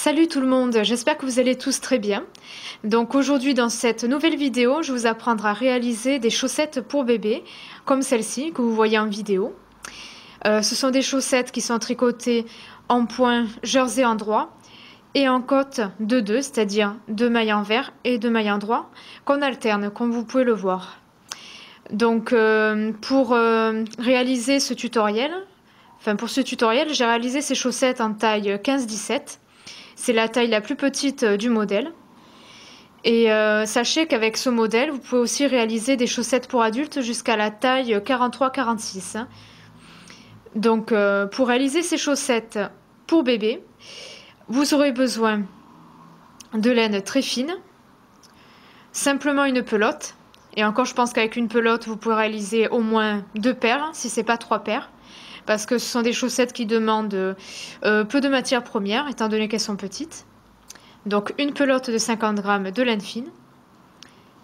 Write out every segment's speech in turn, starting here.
Salut tout le monde, j'espère que vous allez tous très bien. Donc aujourd'hui dans cette nouvelle vidéo, je vais vous apprendre à réaliser des chaussettes pour bébé, comme celle-ci que vous voyez en vidéo. Ce sont des chaussettes qui sont tricotées en point jersey endroit et en côte de deux, c'est-à-dire deux mailles envers et deux mailles endroit, qu'on alterne, comme vous pouvez le voir. Donc pour réaliser ce tutoriel, j'ai réalisé ces chaussettes en taille 15-17. C'est la taille la plus petite du modèle. Et sachez qu'avec ce modèle, vous pouvez aussi réaliser des chaussettes pour adultes jusqu'à la taille 43-46. Donc pour réaliser ces chaussettes pour bébé, vous aurez besoin de laine très fine, simplement une pelote. Et encore, je pense qu'avec une pelote, vous pouvez réaliser au moins 2 paires, si ce n'est pas 3 paires. Parce que ce sont des chaussettes qui demandent peu de matières premières, étant donné qu'elles sont petites. Donc une pelote de 50 grammes de laine fine.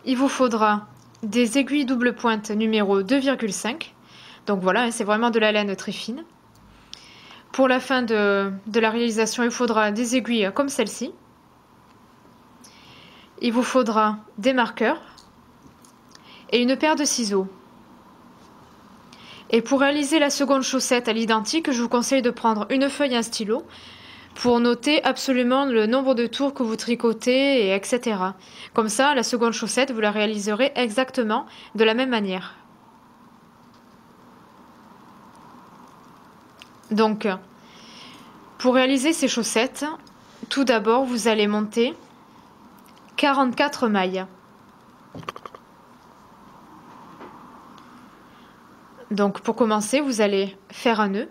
Il vous faudra des aiguilles double pointe numéro 2,5. Donc voilà, c'est vraiment de la laine très fine. Pour la fin de la réalisation, il vous faudra des aiguilles comme celle-ci. Il vous faudra des marqueurs et une paire de ciseaux. Et pour réaliser la seconde chaussette à l'identique, je vous conseille de prendre une feuille et un stylo pour noter absolument le nombre de tours que vous tricotez, et etc. Comme ça, la seconde chaussette, vous la réaliserez exactement de la même manière. Donc, pour réaliser ces chaussettes, tout d'abord, vous allez monter 44 mailles. Donc, pour commencer, vous allez faire un nœud,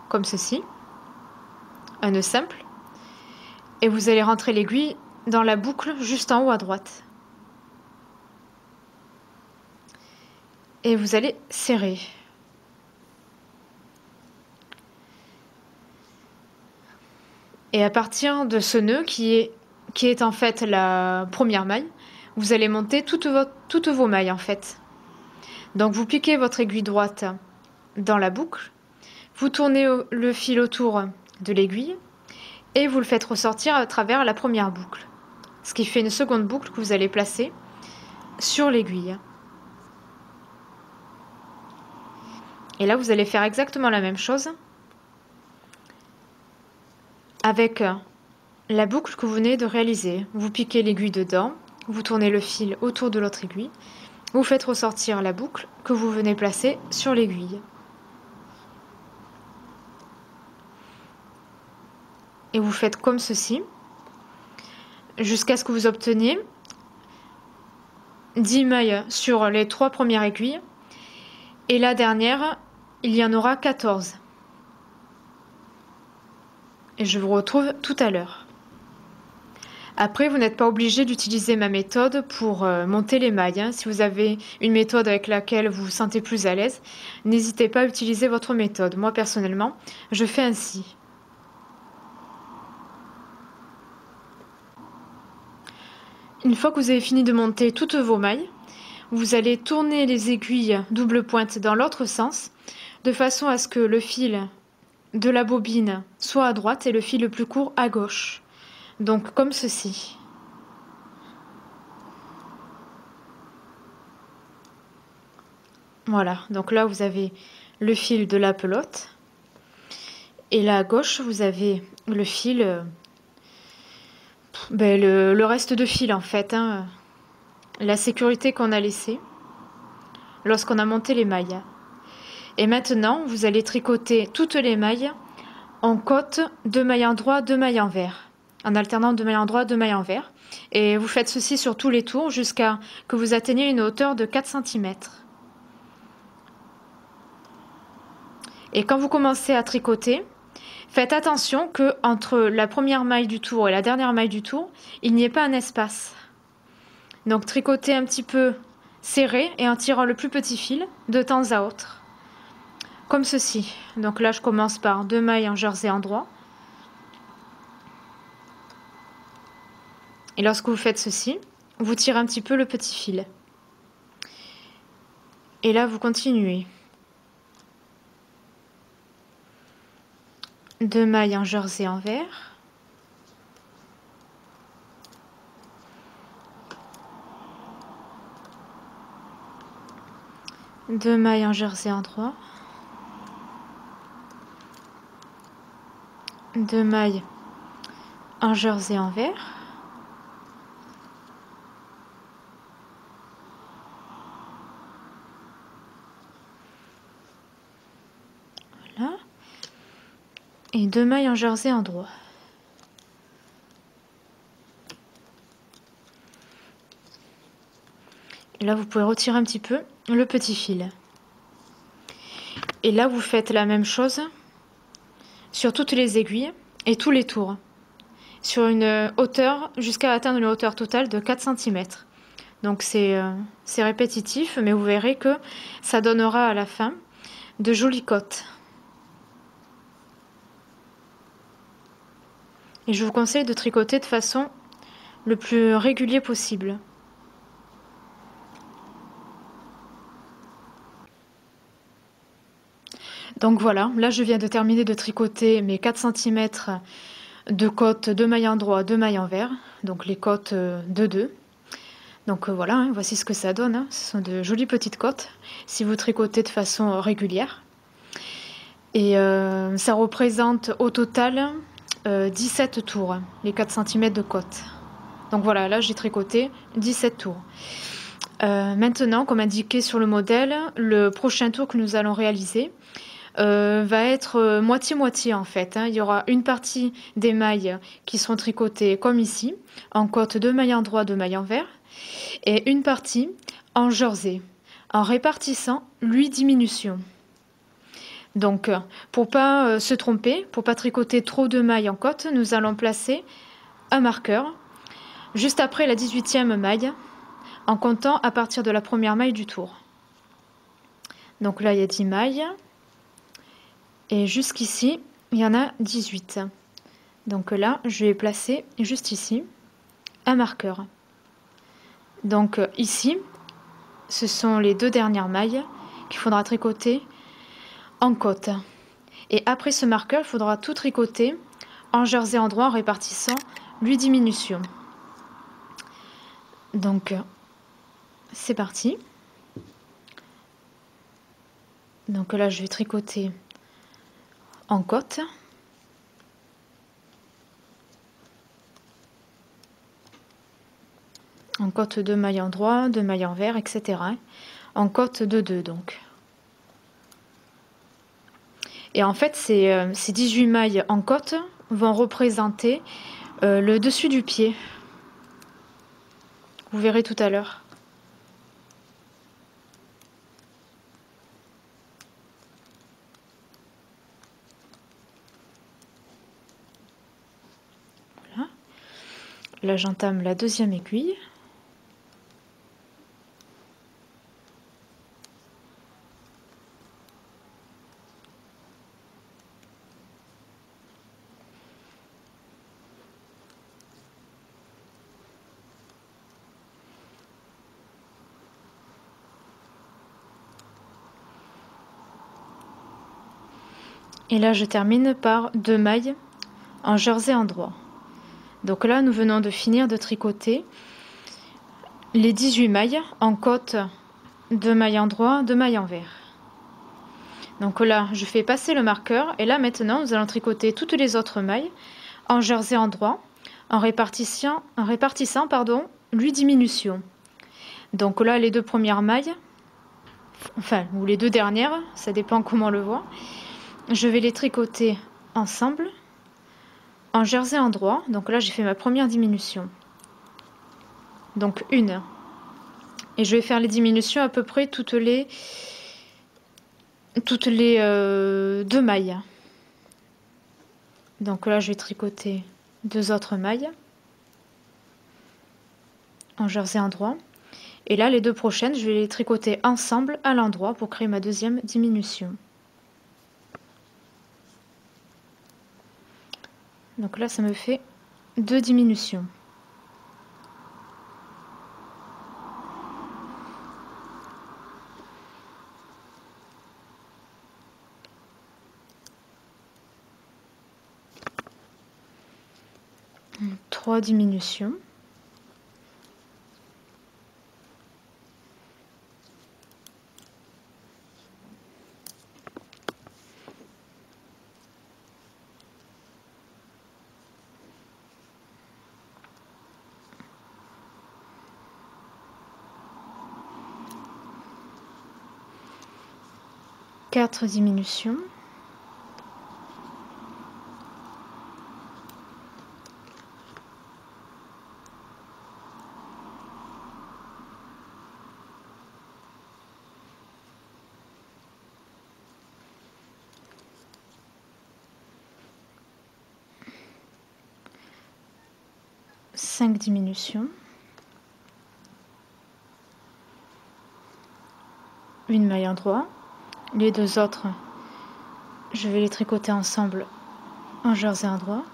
comme ceci, un nœud simple, et vous allez rentrer l'aiguille dans la boucle juste en haut à droite. Et vous allez serrer. Et à partir de ce nœud qui est en fait la première maille, vous allez monter toutes vos mailles en fait. Donc vous piquez votre aiguille droite dans la boucle, vous tournez le fil autour de l'aiguille et vous le faites ressortir à travers la première boucle. Ce qui fait une seconde boucle que vous allez placer sur l'aiguille. Et là vous allez faire exactement la même chose avec la boucle que vous venez de réaliser. Vous piquez l'aiguille dedans, vous tournez le fil autour de l'autre aiguille, vous faites ressortir la boucle que vous venez placer sur l'aiguille. Et vous faites comme ceci, jusqu'à ce que vous obteniez 10 mailles sur les 3 premières aiguilles, et la dernière, il y en aura 14. Et je vous retrouve tout à l'heure. Après, vous n'êtes pas obligé d'utiliser ma méthode pour monter les mailles. Si vous avez une méthode avec laquelle vous vous sentez plus à l'aise, n'hésitez pas à utiliser votre méthode. Moi, personnellement, je fais ainsi. Une fois que vous avez fini de monter toutes vos mailles, vous allez tourner les aiguilles double pointe dans l'autre sens, de façon à ce que le fil de la bobine soit à droite et le fil le plus court à gauche. Donc comme ceci. Voilà, donc là vous avez le fil de la pelote. Et là à gauche, vous avez le fil, le reste de fil en fait, hein, la sécurité qu'on a laissée lorsqu'on a monté les mailles. Et maintenant, vous allez tricoter toutes les mailles en côte, 2 mailles endroit, 2 mailles envers, en alternant 2 mailles endroit, 2 mailles envers. Et vous faites ceci sur tous les tours jusqu'à que vous atteigniez une hauteur de 4 cm. Et quand vous commencez à tricoter, faites attention que entre la première maille du tour et la dernière maille du tour, il n'y ait pas un espace. Donc tricotez un petit peu serré et en tirant le plus petit fil de temps à autre. Comme ceci. Donc là, je commence par 2 mailles en jersey endroit. Et lorsque vous faites ceci, vous tirez un petit peu le petit fil. Et là, vous continuez. 2 mailles en jersey en vert, deux mailles en jersey en droit, 2 mailles en jersey en vert, voilà, et 2 mailles en jersey en droit. Et là, vous pouvez retirer un petit peu le petit fil. Et là, vous faites la même chose sur toutes les aiguilles et tous les tours, sur une hauteur, jusqu'à atteindre une hauteur totale de 4 cm. Donc c'est répétitif, mais vous verrez que ça donnera à la fin de jolies côtes. Et je vous conseille de tricoter de façon le plus régulier possible. Donc voilà, là je viens de terminer de tricoter mes 4 cm de côtes, 2 mailles en droit, 2 mailles en vert, donc les côtes de 2. Donc voilà, hein, voici ce que ça donne, hein. Ce sont de jolies petites côtes, si vous tricotez de façon régulière. Et ça représente au total 17 tours, les 4 cm de côte. Donc voilà, là j'ai tricoté 17 tours. Maintenant, comme indiqué sur le modèle, le prochain tour que nous allons réaliser va être moitié-moitié en fait, hein. Il y aura une partie des mailles qui seront tricotées comme ici, en côte, 2 mailles en droit, 2 mailles en vert, et une partie en jersey, en répartissant 8 diminutions. Donc, pour pas se tromper, pour pas tricoter trop de mailles en côte, nous allons placer un marqueur juste après la 18e maille, en comptant à partir de la première maille du tour. Donc là, il y a 10 mailles. Et jusqu'ici, il y en a 18. Donc là, je vais placer juste ici un marqueur. Donc ici, ce sont les 2 dernières mailles qu'il faudra tricoter en côte. Et après ce marqueur, il faudra tout tricoter en jersey en droit en répartissant 8 diminutions. Donc c'est parti. Donc là, je vais tricoter en côte. En côte 2 mailles en droit, 2 mailles en vert, etc. En côte de 2 donc. Et en fait, ces 18 mailles en côte vont représenter le dessus du pied. Vous verrez tout à l'heure. Voilà. Là, j'entame la 2e aiguille. Et là, je termine par 2 mailles en jersey en droit. Donc là, nous venons de finir de tricoter les 18 mailles en côte, 2 mailles en droit, 2 mailles en vert. Donc là, je fais passer le marqueur et là maintenant, nous allons tricoter toutes les autres mailles en jersey en droit en répartissant 8 diminutions. Donc là, les 2 premières mailles, enfin, ou les 2 dernières, ça dépend comment on le voit, je vais les tricoter ensemble en jersey en droit. Donc là, j'ai fait ma première diminution. Donc une. Et je vais faire les diminutions à peu près toutes les 2 mailles. Donc là, je vais tricoter 2 autres mailles en jersey en droit. Et là, les 2 prochaines, je vais les tricoter ensemble à l'endroit pour créer ma 2e diminution. Donc là, ça me fait 2 diminutions. 3 diminutions. Quatre diminutions. Cinq diminutions. Une maille endroit. Les deux autres, je vais les tricoter ensemble en jersey endroit.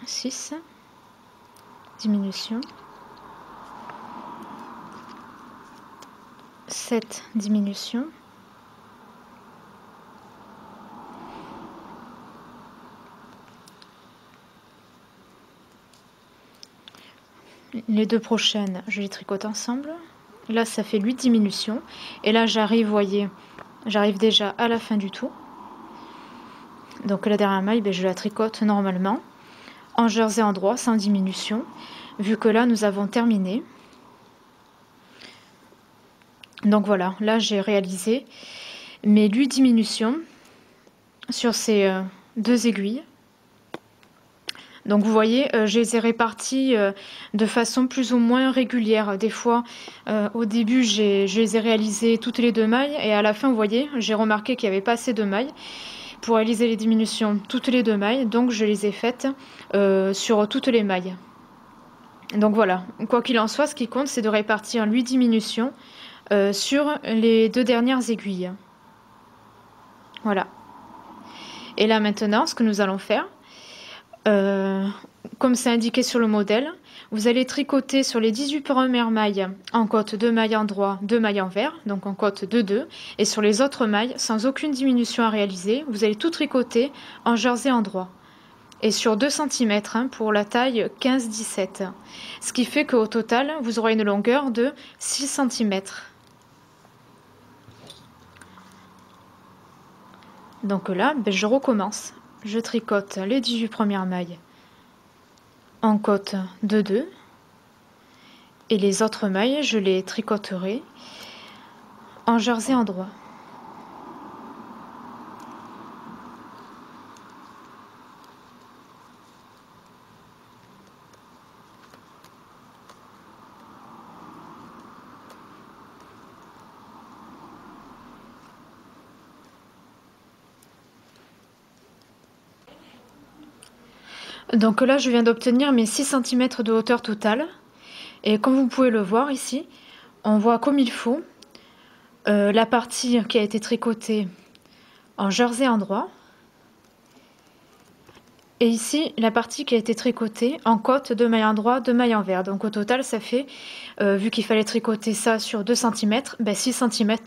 6 diminutions. 7 diminutions. Les deux prochaines, je les tricote ensemble. Là, ça fait 8 diminutions. Et là, j'arrive, voyez, j'arrive déjà à la fin du tour. Donc la dernière maille, je la tricote normalement en jersey endroit, sans diminution. Vu que là, nous avons terminé. Donc voilà, là, j'ai réalisé mes 8 diminutions sur ces deux aiguilles. Donc vous voyez, je les ai répartis de façon plus ou moins régulière. Des fois, au début, je les ai réalisées toutes les deux mailles. Et à la fin, vous voyez, j'ai remarqué qu'il n'y avait pas assez de mailles pour réaliser les diminutions toutes les deux mailles. Donc je les ai faites sur toutes les mailles. Donc voilà, quoi qu'il en soit, ce qui compte, c'est de répartir 8 diminutions sur les deux dernières aiguilles. Voilà. Et là maintenant, ce que nous allons faire, comme c'est indiqué sur le modèle, vous allez tricoter sur les 18 premières mailles en cote 2 mailles endroit, 2 mailles envers, donc en cote 2-2, et sur les autres mailles, sans aucune diminution à réaliser, vous allez tout tricoter en jersey endroit. Et sur 2 cm pour la taille 15-17. Ce qui fait qu'au total, vous aurez une longueur de 6 cm. Donc là, je recommence. Je tricote les 18 premières mailles en cote 2-2. Et les autres mailles, je les tricoterai en jersey endroit. Donc là, je viens d'obtenir mes 6 cm de hauteur totale. Et comme vous pouvez le voir ici, on voit comme il faut la partie qui a été tricotée en jersey endroit. Et ici, la partie qui a été tricotée en cote de maille endroit, de maille envers. Donc au total, ça fait, vu qu'il fallait tricoter ça sur 2 cm, 6 cm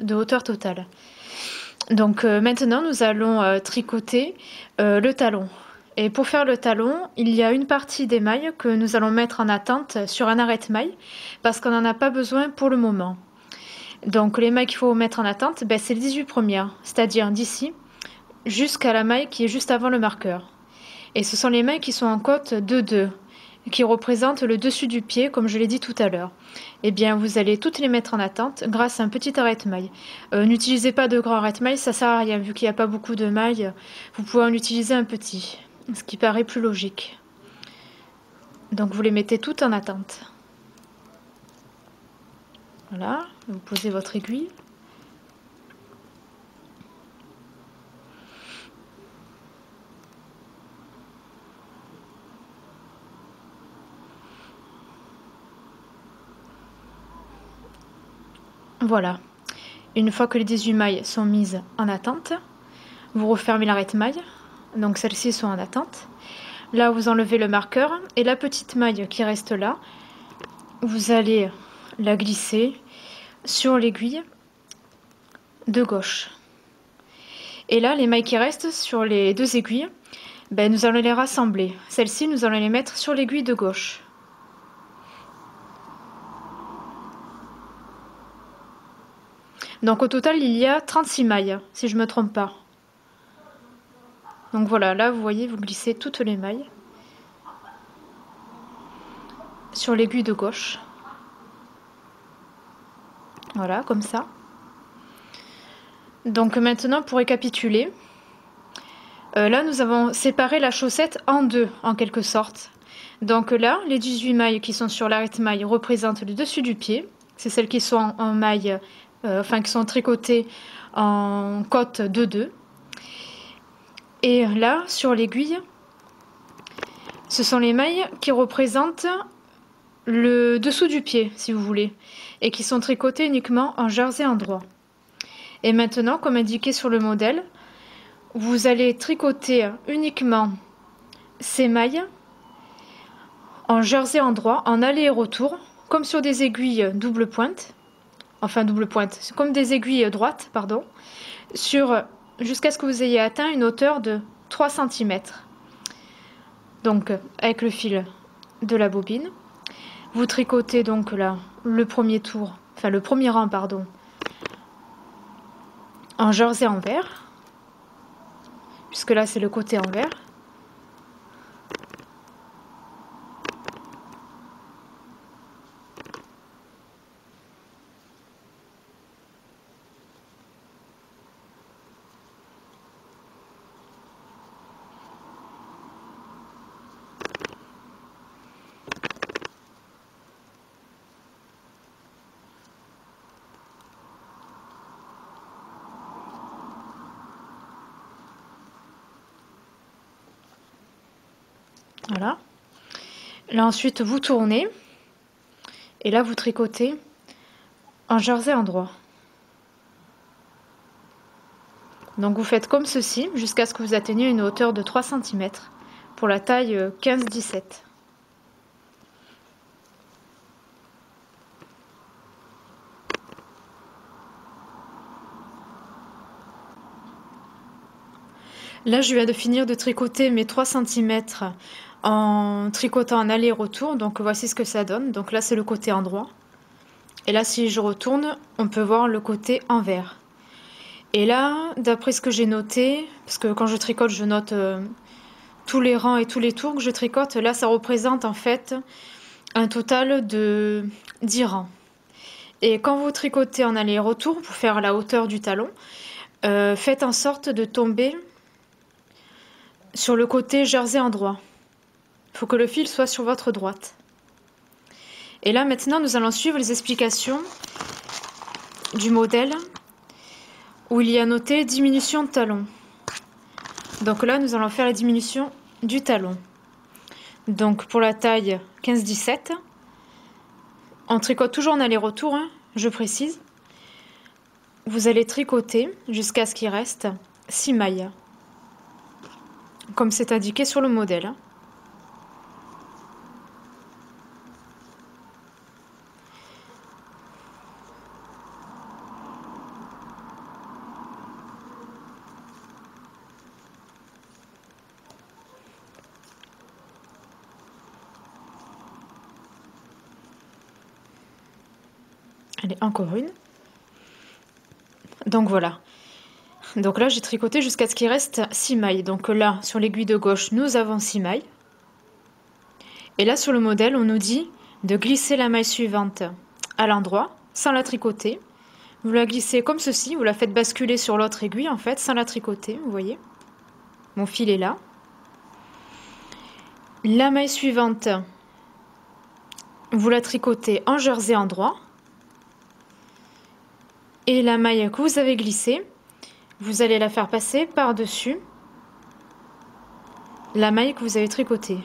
de hauteur totale. Donc maintenant, nous allons tricoter le talon. Et pour faire le talon, il y a une partie des mailles que nous allons mettre en attente sur un arrête-maille parce qu'on n'en a pas besoin pour le moment. Donc les mailles qu'il faut mettre en attente, c'est les 18 premières, c'est-à-dire d'ici jusqu'à la maille qui est juste avant le marqueur. Et ce sont les mailles qui sont en cote 2-2, qui représentent le dessus du pied, comme je l'ai dit tout à l'heure. Eh bien, vous allez toutes les mettre en attente grâce à un petit arrête-maille. N'utilisez pas de grand arrête-maille, ça sert à rien, vu qu'il n'y a pas beaucoup de mailles. Vous pouvez en utiliser un petit, ce qui paraît plus logique. Donc vous les mettez toutes en attente. Voilà, vous posez votre aiguille. Voilà, une fois que les 18 mailles sont mises en attente, vous refermez l'arrête-maille, donc celles-ci sont en attente. Là, vous enlevez le marqueur et la petite maille qui reste là, vous allez la glisser sur l'aiguille de gauche. Et là, les mailles qui restent sur les deux aiguilles, Ben, nous allons les rassembler. Celles-ci, nous allons les mettre sur l'aiguille de gauche. Donc au total, il y a 36 mailles, si je ne me trompe pas. Donc voilà, là vous voyez, vous glissez toutes les mailles sur l'aiguille de gauche. Voilà, comme ça. Donc maintenant, pour récapituler, là nous avons séparé la chaussette en deux, en quelque sorte. Donc là, les 18 mailles qui sont sur l'arrête-maille représentent le dessus du pied. C'est celles qui sont en maille, qui sont tricotées en côte de 2. Et là, sur l'aiguille, ce sont les mailles qui représentent le dessous du pied, si vous voulez, et qui sont tricotées uniquement en jersey endroit. Et maintenant, comme indiqué sur le modèle, vous allez tricoter uniquement ces mailles en jersey endroit, en aller et retour, comme sur des aiguilles double pointe, c'est comme des aiguilles droites, pardon, jusqu'à ce que vous ayez atteint une hauteur de 3 cm. Donc, avec le fil de la bobine, vous tricotez donc là le premier rang, pardon, en jersey envers, puisque là c'est le côté envers. Voilà. Là ensuite vous tournez et là vous tricotez en jersey endroit. Donc vous faites comme ceci jusqu'à ce que vous atteigniez une hauteur de 3 cm pour la taille 15-17. Là je viens de finir de tricoter mes 3 cm en tricotant en aller-retour, donc voici ce que ça donne. Donc là c'est le côté endroit. Et là si je retourne, on peut voir le côté envers. Et là, d'après ce que j'ai noté, parce que quand je tricote, je note tous les rangs et tous les tours que je tricote, là ça représente en fait un total de 10 rangs. Et quand vous tricotez en aller-retour pour faire la hauteur du talon, faites en sorte de tomber sur le côté jersey endroit. Il faut que le fil soit sur votre droite. Et là maintenant nous allons suivre les explications du modèle où il y a noté diminution de talon. Donc là nous allons faire la diminution du talon. Donc pour la taille 15-17, on tricote toujours en aller-retour, hein, je précise. Vous allez tricoter jusqu'à ce qu'il reste 6 mailles, comme c'est indiqué sur le modèle. Allez, encore une. Donc voilà. Donc là, j'ai tricoté jusqu'à ce qu'il reste 6 mailles. Donc là, sur l'aiguille de gauche, nous avons 6 mailles. Et là, sur le modèle, on nous dit de glisser la maille suivante à l'endroit, sans la tricoter. Vous la glissez comme ceci, vous la faites basculer sur l'autre aiguille, en fait, sans la tricoter, vous voyez. Mon fil est là. La maille suivante, vous la tricotez en jersey endroit. Et la maille que vous avez glissée, vous allez la faire passer par-dessus la maille que vous avez tricotée.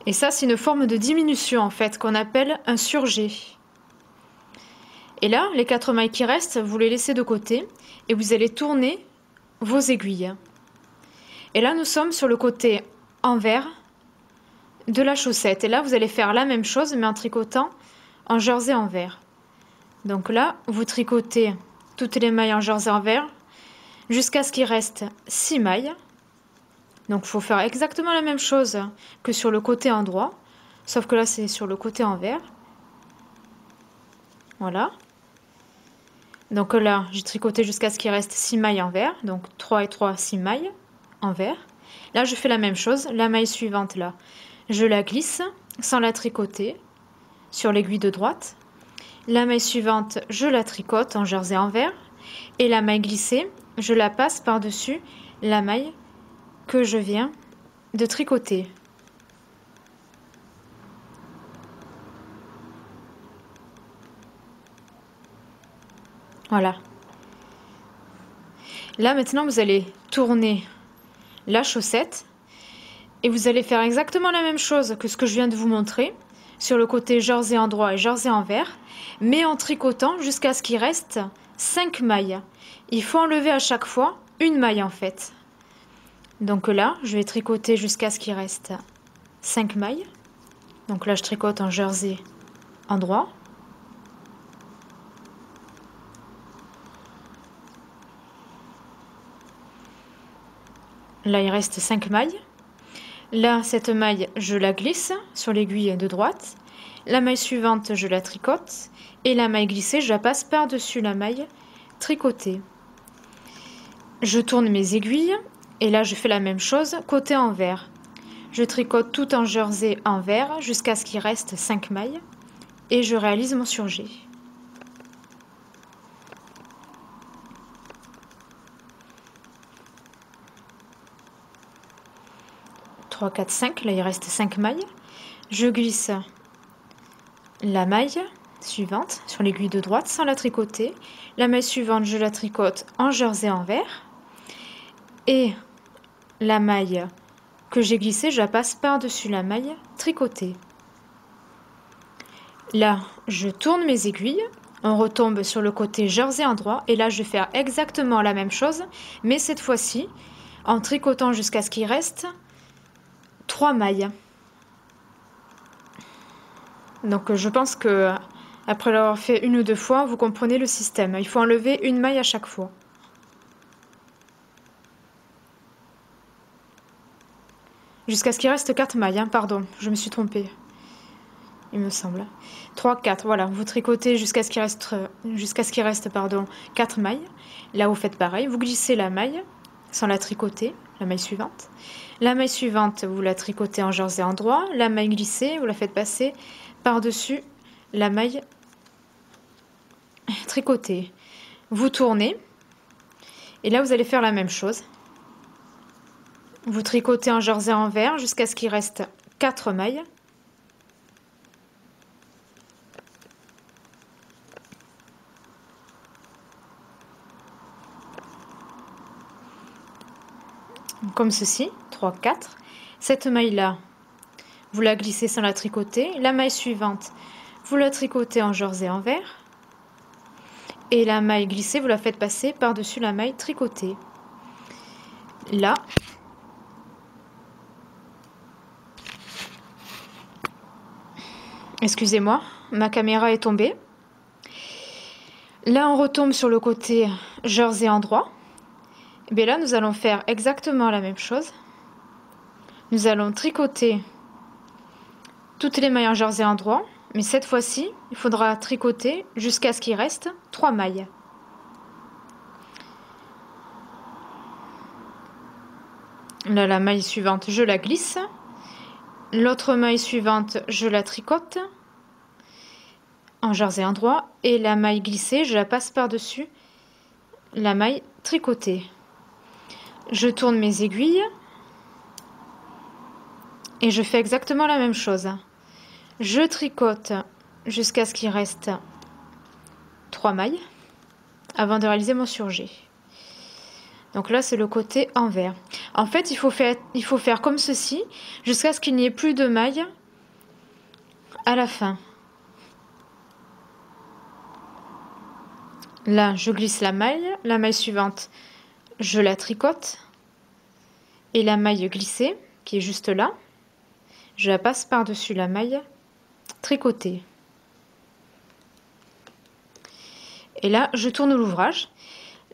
Et ça, c'est une forme de diminution, en fait, qu'on appelle un surjet. Et là, les 4 mailles qui restent, vous les laissez de côté et vous allez tourner vos aiguilles. Et là, nous sommes sur le côté envers de la chaussette. Et là, vous allez faire la même chose, mais en tricotant en jersey envers. Donc là, vous tricotez toutes les mailles en jersey envers jusqu'à ce qu'il reste 6 mailles. Donc il faut faire exactement la même chose que sur le côté endroit, sauf que là c'est sur le côté envers. Voilà. Donc là, j'ai tricoté jusqu'à ce qu'il reste 6 mailles envers. Donc 3 et 3, 6 mailles envers. Là, je fais la même chose. La maille suivante, là, je la glisse sans la tricoter sur l'aiguille de droite. La maille suivante, je la tricote en jersey envers. Et la maille glissée, je la passe par-dessus la maille que je viens de tricoter. Voilà. Là, maintenant, vous allez tourner la chaussette et vous allez faire exactement la même chose que ce que je viens de vous montrer sur le côté jersey endroit et jersey envers, mais en tricotant jusqu'à ce qu'il reste 5 mailles. Il faut enlever à chaque fois une maille en fait. Donc là, je vais tricoter jusqu'à ce qu'il reste 5 mailles. Donc là, je tricote en jersey endroit. Là, il reste 5 mailles. Là, cette maille, je la glisse sur l'aiguille de droite. La maille suivante, je la tricote. Et la maille glissée, je la passe par-dessus la maille tricotée. Je tourne mes aiguilles. Et là, je fais la même chose côté envers. Je tricote tout en jersey envers jusqu'à ce qu'il reste 5 mailles. Et je réalise mon surjet. 3, 4, 5, là il reste 5 mailles. Je glisse la maille suivante sur l'aiguille de droite sans la tricoter. La maille suivante, je la tricote en jersey envers. Et la maille que j'ai glissée, je la passe par-dessus la maille tricotée. Là, je tourne mes aiguilles. On retombe sur le côté jersey endroit. Et là, je vais faire exactement la même chose, mais cette fois-ci, en tricotant jusqu'à ce qu'il reste 3 mailles. Donc je pense que après l'avoir fait une ou deux fois, vous comprenez le système. Il faut enlever une maille à chaque fois. Jusqu'à ce qu'il reste 4 mailles, hein, pardon, je me suis trompée. Il me semble. 3, 4, voilà, vous tricotez jusqu'à ce qu'il reste, pardon, 4 mailles. Là, vous faites pareil, vous glissez la maille sans la tricoter, la maille suivante. La maille suivante, vous la tricotez en jersey endroit. La maille glissée, vous la faites passer par-dessus la maille tricotée. Vous tournez. Et là, vous allez faire la même chose. Vous tricotez en jersey envers jusqu'à ce qu'il reste 4 mailles. Comme ceci, 3, 4. Cette maille-là, vous la glissez sans la tricoter. La maille suivante, vous la tricotez en jersey envers. Et la maille glissée, vous la faites passer par-dessus la maille tricotée. Là, excusez-moi, ma caméra est tombée. Là, on retombe sur le côté jersey endroit. Et bien là, nous allons faire exactement la même chose. Nous allons tricoter toutes les mailles en jersey endroit. Mais cette fois-ci, il faudra tricoter jusqu'à ce qu'il reste 3 mailles. Là, la maille suivante, je la glisse. L'autre maille suivante, je la tricote en jersey endroit. Et la maille glissée, je la passe par-dessus la maille tricotée. Je tourne mes aiguilles. Et je fais exactement la même chose. Je tricote jusqu'à ce qu'il reste 3 mailles avant de réaliser mon surjet. Donc là, c'est le côté envers. En fait, il faut faire comme ceci jusqu'à ce qu'il n'y ait plus de mailles à la fin. Là, je glisse la maille suivante, je la tricote. Et la maille glissée, qui est juste là, je la passe par-dessus la maille tricotée. Et là, je tourne l'ouvrage.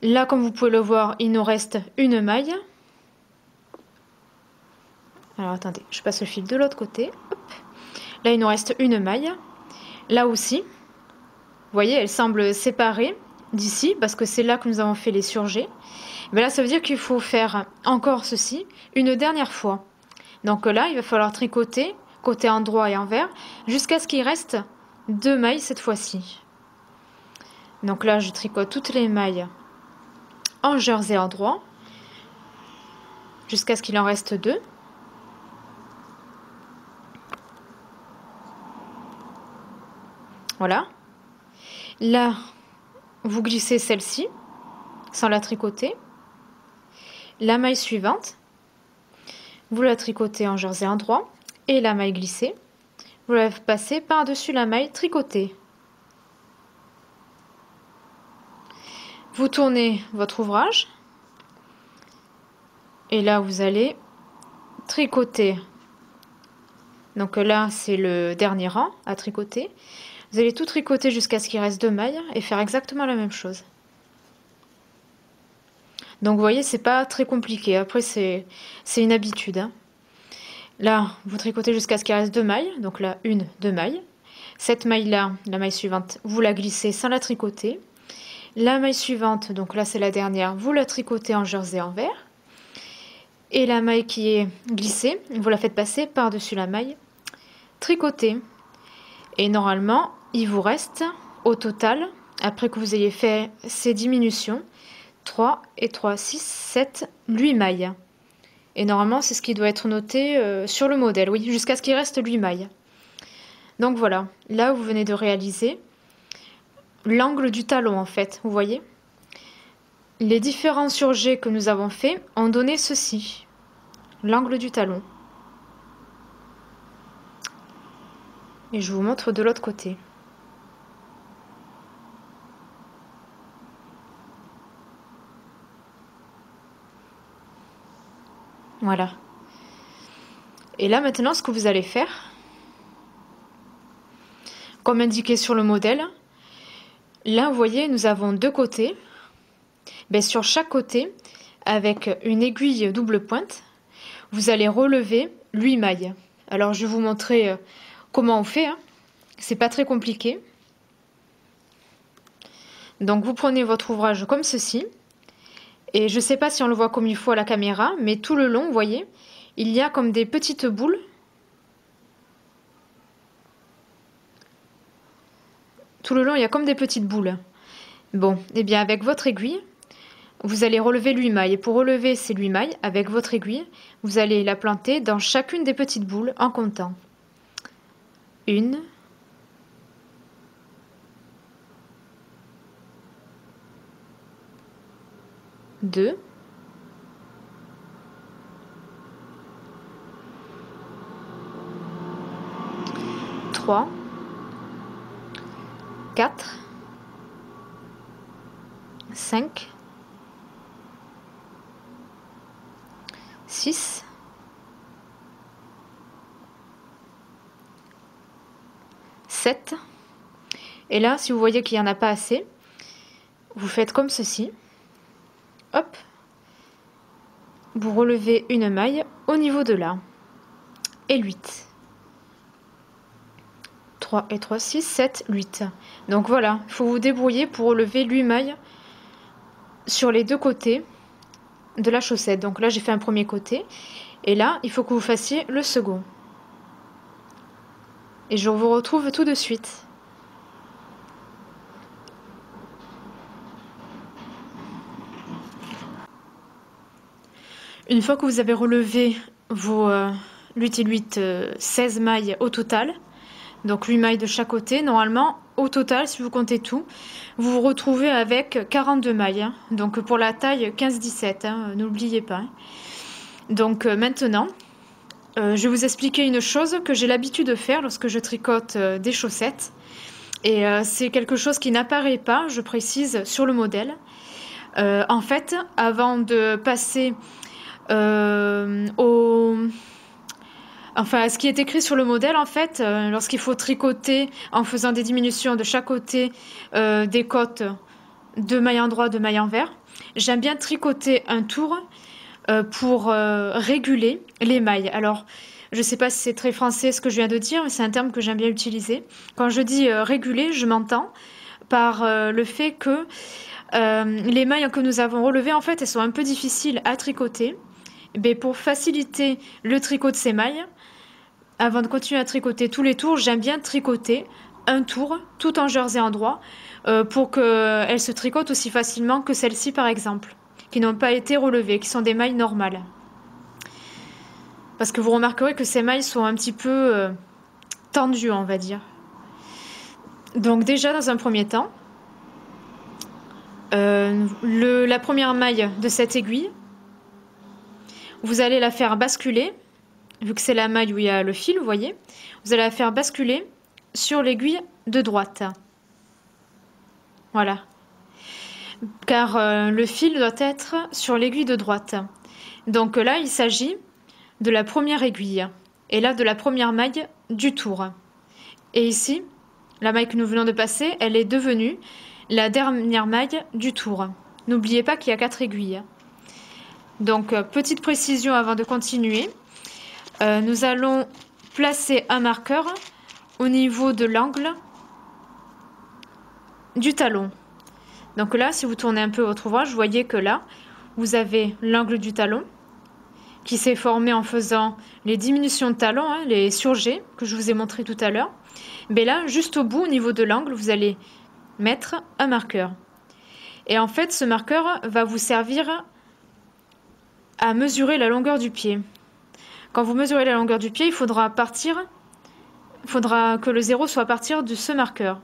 Là, comme vous pouvez le voir, il nous reste une maille. Alors attendez, je passe le fil de l'autre côté. Hop. Là, il nous reste une maille. Là aussi, vous voyez, elle semble séparée d'ici parce que c'est là que nous avons fait les surjets. Mais là, ça veut dire qu'il faut faire encore ceci une dernière fois. Donc là, il va falloir tricoter côté endroit et envers jusqu'à ce qu'il reste 2 mailles cette fois-ci. Donc là, je tricote toutes les mailles en jersey endroit jusqu'à ce qu'il en reste 2. Voilà. Là, vous glissez celle-ci sans la tricoter. La maille suivante, vous la tricotez en jersey endroit et la maille glissée, vous la passez par-dessus la maille tricotée. Vous tournez votre ouvrage et là vous allez tricoter. Donc là c'est le dernier rang à tricoter. Vous allez tout tricoter jusqu'à ce qu'il reste 2 mailles et faire exactement la même chose. Donc vous voyez, c'est pas très compliqué. Après c'est une habitude. Hein. Là, vous tricotez jusqu'à ce qu'il reste 2 mailles. Donc là, 2 mailles. Cette maille-là, la maille suivante, vous la glissez sans la tricoter. La maille suivante, donc là c'est la dernière, vous la tricotez en jersey envers. Et la maille qui est glissée, vous la faites passer par-dessus la maille tricotée. Et normalement, il vous reste au total, après que vous ayez fait ces diminutions, 3 et 3, 6, 7, 8 mailles. Et normalement, c'est ce qui doit être noté sur le modèle, oui, jusqu'à ce qu'il reste 8 mailles. Donc voilà, là vous venez de réaliser l'angle du talon en fait, vous voyez. Les différents surjets que nous avons faits ont donné ceci, l'angle du talon. Et je vous montre de l'autre côté. Voilà. Et là maintenant, ce que vous allez faire, comme indiqué sur le modèle, là vous voyez, nous avons 2 côtés. Ben, sur chaque côté, avec une aiguille double pointe, vous allez relever 8 mailles. Alors je vais vous montrer comment on fait. Hein. C'est pas très compliqué. Donc vous prenez votre ouvrage comme ceci. Et je ne sais pas si on le voit comme il faut à la caméra, mais tout le long, vous voyez, il y a comme des petites boules. Tout le long, il y a comme des petites boules. Bon, et bien avec votre aiguille, vous allez relever 8 mailles. Et pour relever ces 8 mailles, avec votre aiguille, vous allez la planter dans chacune des petites boules en comptant. 1, 2, 3, 4, 5, 6, 7. Et là, si vous voyez qu'il n'y en a pas assez, vous faites comme ceci. Hop. Vous relevez une maille au niveau de là. Et 8. 3 et 3, 6, 7, 8. Donc voilà, il faut vous débrouiller pour relever 8 mailles sur les 2 côtés de la chaussette. Donc là, j'ai fait un premier côté. Et là, il faut que vous fassiez le second. Et je vous retrouve tout de suite. Une fois que vous avez relevé vos 8 et 8, 16 mailles au total, donc 8 mailles de chaque côté, normalement, au total, si vous comptez tout, vous vous retrouvez avec 42 mailles. Hein. Donc pour la taille 15-17, hein, n'oubliez pas. Hein. Donc maintenant, je vais vous expliquer une chose que j'ai l'habitude de faire lorsque je tricote des chaussettes. Et c'est quelque chose qui n'apparaît pas, je précise, sur le modèle. En fait, avant de passer Enfin, ce qui est écrit sur le modèle, en fait, lorsqu'il faut tricoter en faisant des diminutions de chaque côté des côtes de maille endroit, de maille envers, j'aime bien tricoter un tour pour réguler les mailles. Alors, je ne sais pas si c'est très français ce que je viens de dire, mais c'est un terme que j'aime bien utiliser. Quand je dis réguler, je m'entends par le fait que les mailles que nous avons relevées, en fait, elles sont un peu difficiles à tricoter. Mais pour faciliter le tricot de ces mailles, avant de continuer à tricoter tous les tours, j'aime bien tricoter un tour tout en jersey endroit pour qu'elles se tricotent aussi facilement que celles-ci par exemple, qui n'ont pas été relevées, qui sont des mailles normales. Parce que vous remarquerez que ces mailles sont un petit peu tendues, on va dire. Donc déjà dans un premier temps, la première maille de cette aiguille, vous allez la faire basculer, vu que c'est la maille où il y a le fil, vous voyez, vous allez la faire basculer sur l'aiguille de droite. Voilà. Car le fil doit être sur l'aiguille de droite. Donc là, il s'agit de la première aiguille, et là de la première maille du tour. Et ici, la maille que nous venons de passer, elle est devenue la dernière maille du tour. N'oubliez pas qu'il y a 4 aiguilles. Donc, petite précision avant de continuer. Nous allons placer un marqueur au niveau de l'angle du talon. Donc là, si vous tournez un peu votre ouvrage, vous voyez que là, vous avez l'angle du talon qui s'est formé en faisant les diminutions de talon, hein, les surjets que je vous ai montré tout à l'heure. Mais là, juste au bout, au niveau de l'angle, vous allez mettre un marqueur. Et en fait, ce marqueur va vous servir à mesurer la longueur du pied. Quand vous mesurez la longueur du pied, il faudra que le zéro soit à partir de ce marqueur.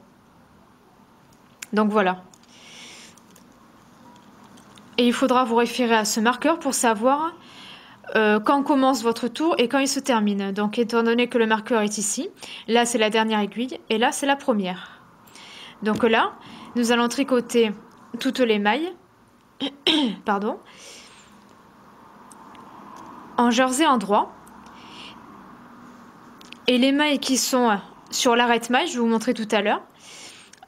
Donc voilà. Et il faudra vous référer à ce marqueur pour savoir quand commence votre tour et quand il se termine. Donc étant donné que le marqueur est ici, là c'est la dernière aiguille et là c'est la première. Donc là, nous allons tricoter toutes les mailles, pardon, en jersey endroit. Et les mailles qui sont sur l'arrête-maille, je vais vous montrer tout à l'heure,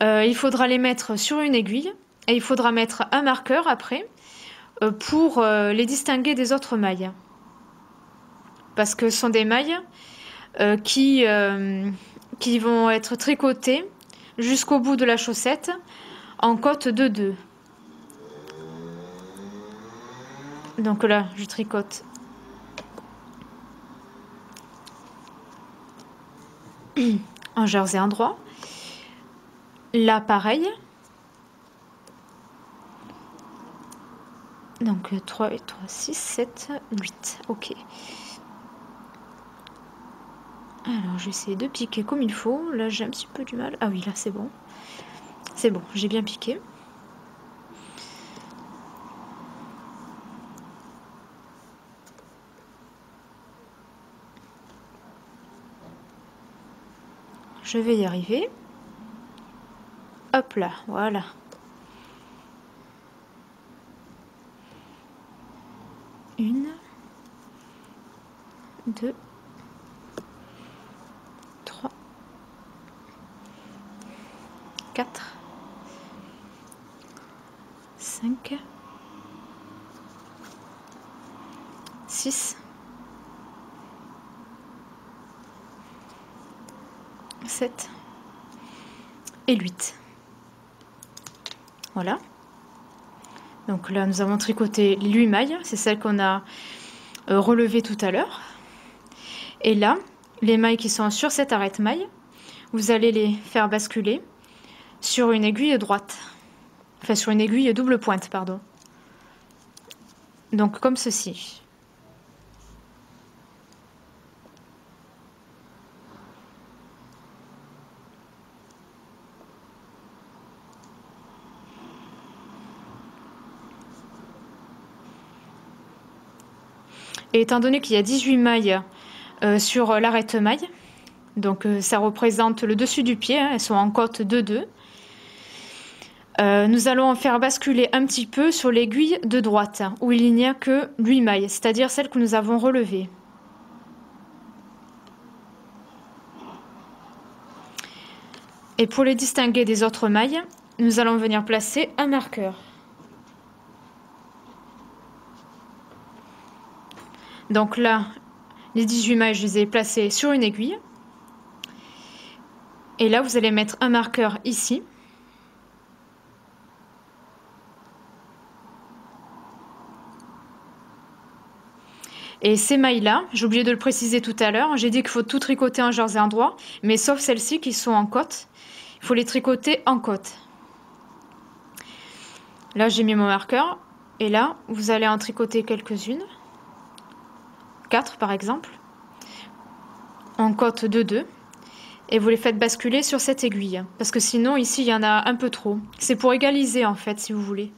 il faudra les mettre sur une aiguille et il faudra mettre un marqueur après pour les distinguer des autres mailles. Parce que ce sont des mailles qui vont être tricotées jusqu'au bout de la chaussette en côte de 2. Donc là, je tricote en jersey endroit. Là, pareil. Donc 3 et 3, 6, 7, 8. Ok. Alors, j'essaie de piquer comme il faut. Là, j'ai un petit peu du mal. Ah oui, là, c'est bon. C'est bon, j'ai bien piqué. Je vais y arriver. Hop là, voilà. Une, 2, 3, 4, 5, 6, 7 et 8. Voilà. Donc là, nous avons tricoté les 8 mailles. C'est celle qu'on a relevée tout à l'heure. Et là, les mailles qui sont sur cette arrête-maille, vous allez les faire basculer sur une aiguille droite. Enfin, sur une aiguille double pointe, pardon. Donc comme ceci. Et étant donné qu'il y a 18 mailles sur l'arrête-maille, donc ça représente le dessus du pied, hein, elles sont en côte de 2. Nous allons en faire basculer un petit peu sur l'aiguille de droite, où il n'y a que 8 mailles, c'est-à-dire celle que nous avons relevée. Et pour les distinguer des autres mailles, nous allons venir placer un marqueur. Donc là, les 18 mailles, je les ai placées sur une aiguille. Et là, vous allez mettre un marqueur ici. Et ces mailles-là, j'ai oublié de le préciser tout à l'heure, j'ai dit qu'il faut tout tricoter en jersey endroit, mais sauf celles-ci qui sont en côte. Il faut les tricoter en côte. Là, j'ai mis mon marqueur. Et là, vous allez en tricoter quelques-unes. 4 par exemple. En côte de 2. Et vous les faites basculer sur cette aiguille. Parce que sinon, ici, il y en a un peu trop. C'est pour égaliser, en fait, si vous voulez.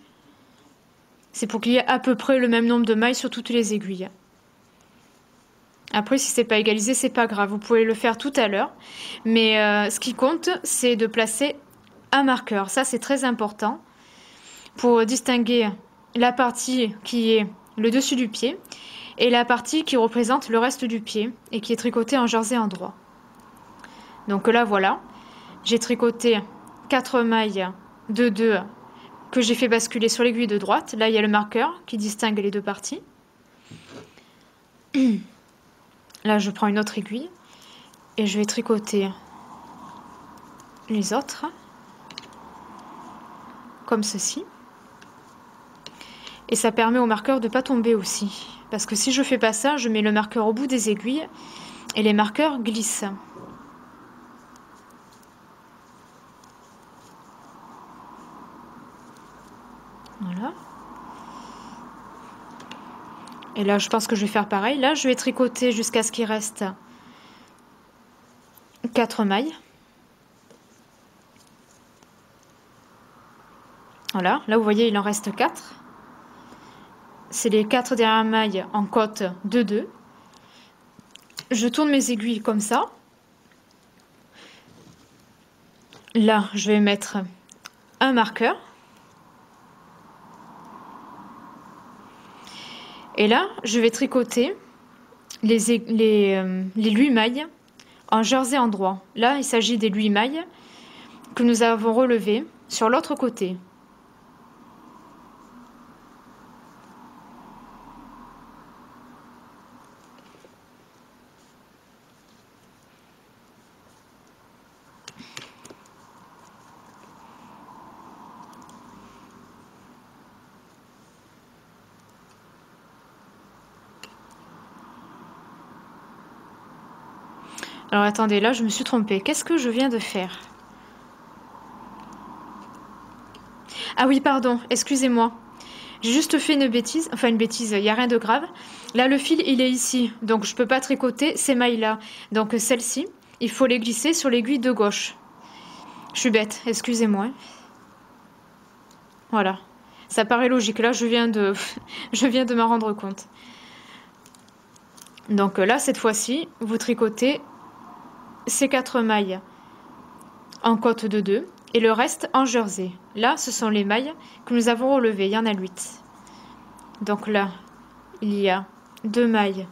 C'est pour qu'il y ait à peu près le même nombre de mailles sur toutes les aiguilles. Après, si c'est pas égalisé, c'est pas grave. Vous pouvez le faire tout à l'heure. Mais ce qui compte, c'est de placer un marqueur. Ça, c'est très important pour distinguer la partie qui est le dessus du pied et la partie qui représente le reste du pied et qui est tricotée en jersey endroit. Donc là, voilà. J'ai tricoté 4 mailles de 2 que j'ai fait basculer sur l'aiguille de droite. Là, il y a le marqueur qui distingue les deux parties. Là, je prends une autre aiguille et je vais tricoter les autres comme ceci. Et ça permet au marqueur de ne pas tomber aussi. Parce que si je fais pas ça, je mets le marqueur au bout des aiguilles et les marqueurs glissent. Voilà. Et là, je pense que je vais faire pareil. Là, je vais tricoter jusqu'à ce qu'il reste 4 mailles. Voilà, là vous voyez, il en reste 4. C'est les 4 dernières mailles en côte de 2. Je tourne mes aiguilles comme ça. Là, je vais mettre un marqueur. Et là, je vais tricoter les 8 mailles en jersey endroit. Là, il s'agit des 8 mailles que nous avons relevées sur l'autre côté. Alors attendez, là je me suis trompée. Qu'est-ce que je viens de faire? Ah oui, pardon, excusez-moi. J'ai juste fait une bêtise. Enfin une bêtise, il n'y a rien de grave. Là le fil il est ici, donc je ne peux pas tricoter ces mailles-là. Donc celle-ci, il faut les glisser sur l'aiguille de gauche. Je suis bête, excusez-moi. Voilà. Ça paraît logique, là je viens de m'en rendre compte. Donc là, cette fois-ci, vous tricotez ces 4 mailles en côte de 2 et le reste en jersey. Là, ce sont les mailles que nous avons relevées. Il y en a 8. Donc là, il y a 2 mailles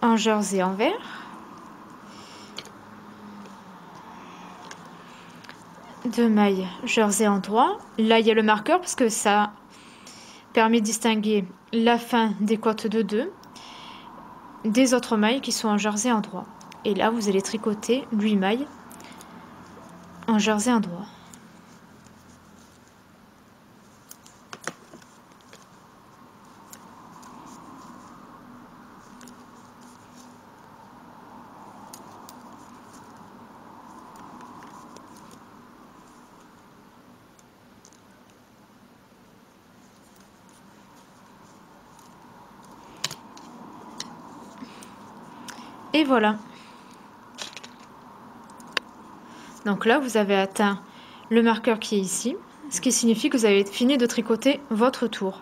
en jersey en vert. 2 mailles jersey en droit. Là, il y a le marqueur parce que ça permet de distinguer la fin des côtes de 2 des autres mailles qui sont en jersey en droit. Et là, vous allez tricoter 8 mailles en jersey en droit. Et voilà. Donc là, vous avez atteint le marqueur qui est ici, ce qui signifie que vous avez fini de tricoter votre tour.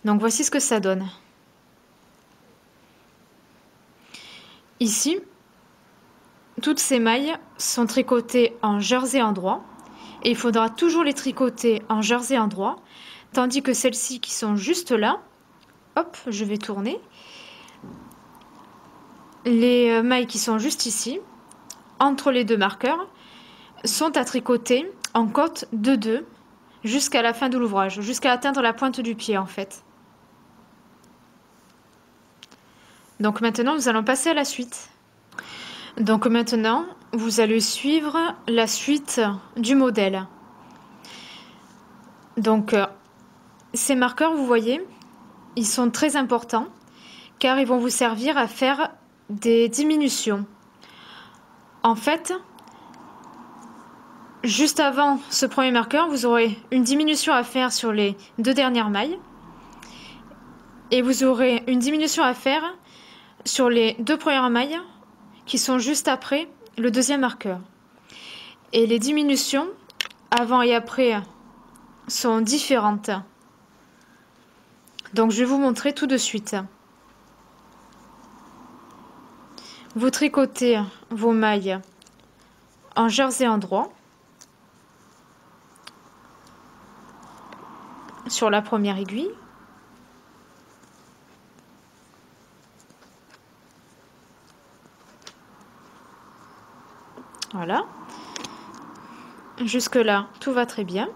Donc voici ce que ça donne. Ici, toutes ces mailles sont tricotées en jersey endroit. Et il faudra toujours les tricoter en jersey endroit, tandis que celles-ci qui sont juste là, hop, je vais tourner. les mailles qui sont juste ici, entre les deux marqueurs, sont à tricoter en côte de 2 jusqu'à la fin de l'ouvrage, jusqu'à atteindre la pointe du pied en fait. Donc maintenant, nous allons passer à la suite. Donc maintenant, vous allez suivre la suite du modèle. Donc ces marqueurs, vous voyez, ils sont très importants car ils vont vous servir à faire des diminutions. En fait, juste avant ce premier marqueur, vous aurez une diminution à faire sur les 2 dernières mailles et vous aurez une diminution à faire sur les 2 premières mailles qui sont juste après le deuxième marqueur. Et les diminutions avant et après sont différentes. Donc je vais vous montrer tout de suite. Vous tricotez vos mailles en jersey endroit sur la première aiguille. Voilà. Jusque là, tout va très bien.